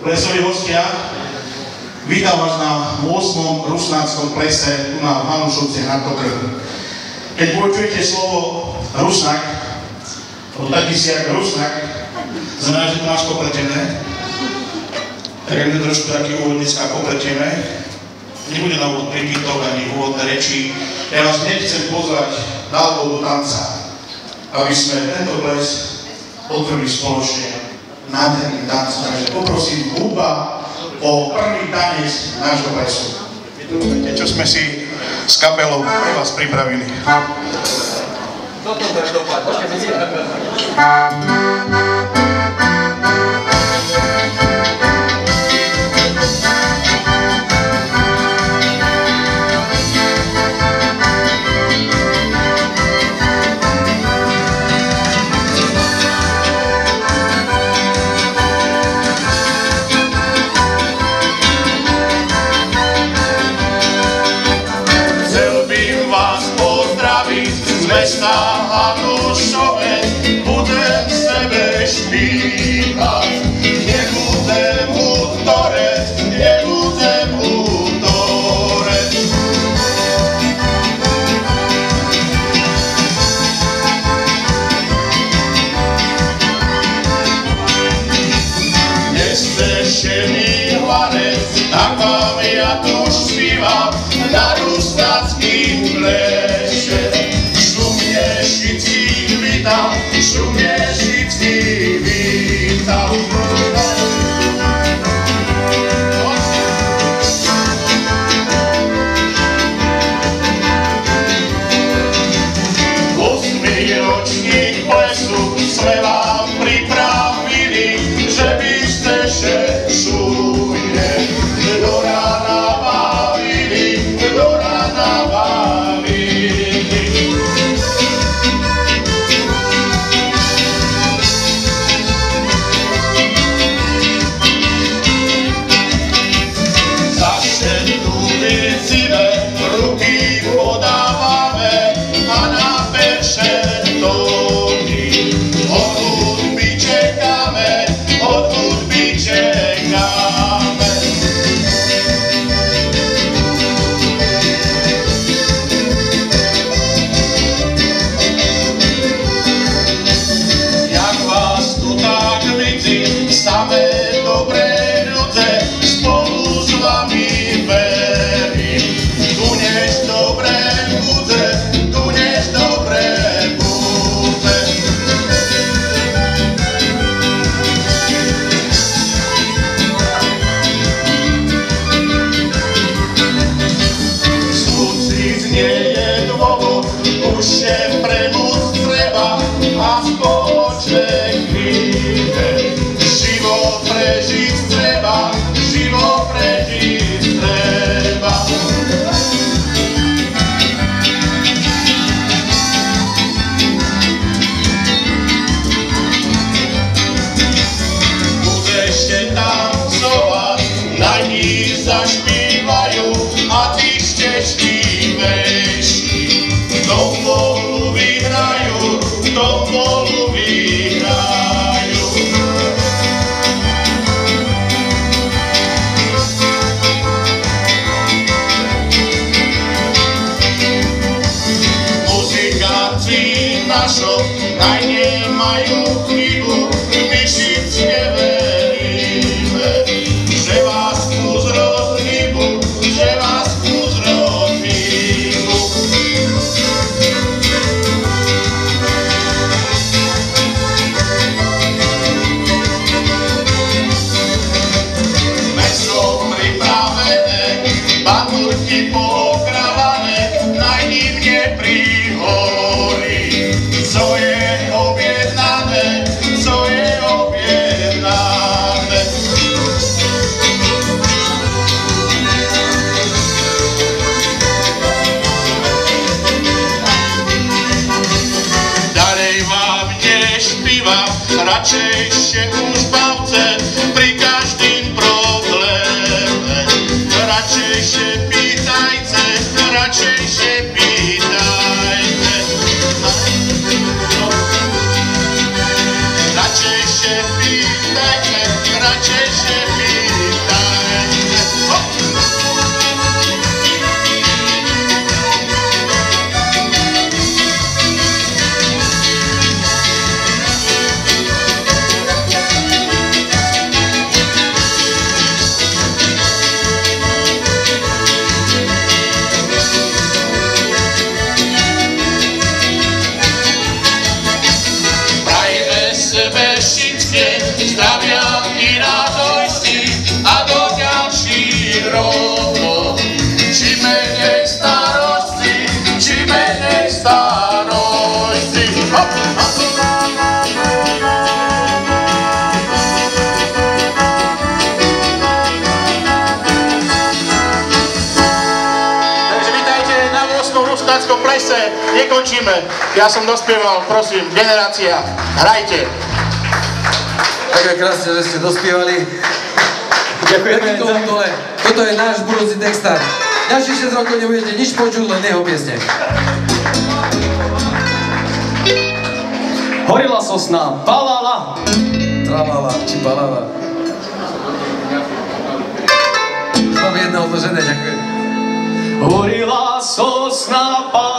Plesoví hostia, vítam vás na 8. rusnáckom plese tu na Hanušovci nad Topľou. Keď počujete slovo rusnak, taký si jak rusnak, znamená, že to máš popletené. Tak ak my trošku taký úvodnícka popleteme, nebude na úvod príbytok ani úvodné reči. Ja vás hneď chcem pozvať na úvod do tanca, aby sme tento ples otvorili spoločne nádherným tancom. Takže poprosím hudba o prvý tanec nášho plesu. Čo sme si s kapelou pre vás pripravili. Mesta Hanušovec, budem sebe špívať. Nebudem útorec, nebudem útorec. Nechceš mi hlanec, tak vám ja tu špívam na rusnáckým pleše. Šumiešický vítam. Osmý ročník plesu sme vám pripravili, že by ste še šumne do rána bavili, do rána bavili. Radšejšie už bavce pri každým probléme. Radšejšie pýtajte, radšejšie pýtajte. Radšejšie pýtajte, radšejšie pýtajte. rusnáckom plese nekončíme. Ja som dospieval, prosím, generácia, hrajte. Tak krásne, že ste dospievali. Ďakujeme. Toto je náš budúci textár. Ďalších 6 rokov nebudete nič počuť, len jeho piesne. Horila sosna, palala. Tralala, či palala. Už mám jedno odložené, ďakujem. Horila sosna, palala.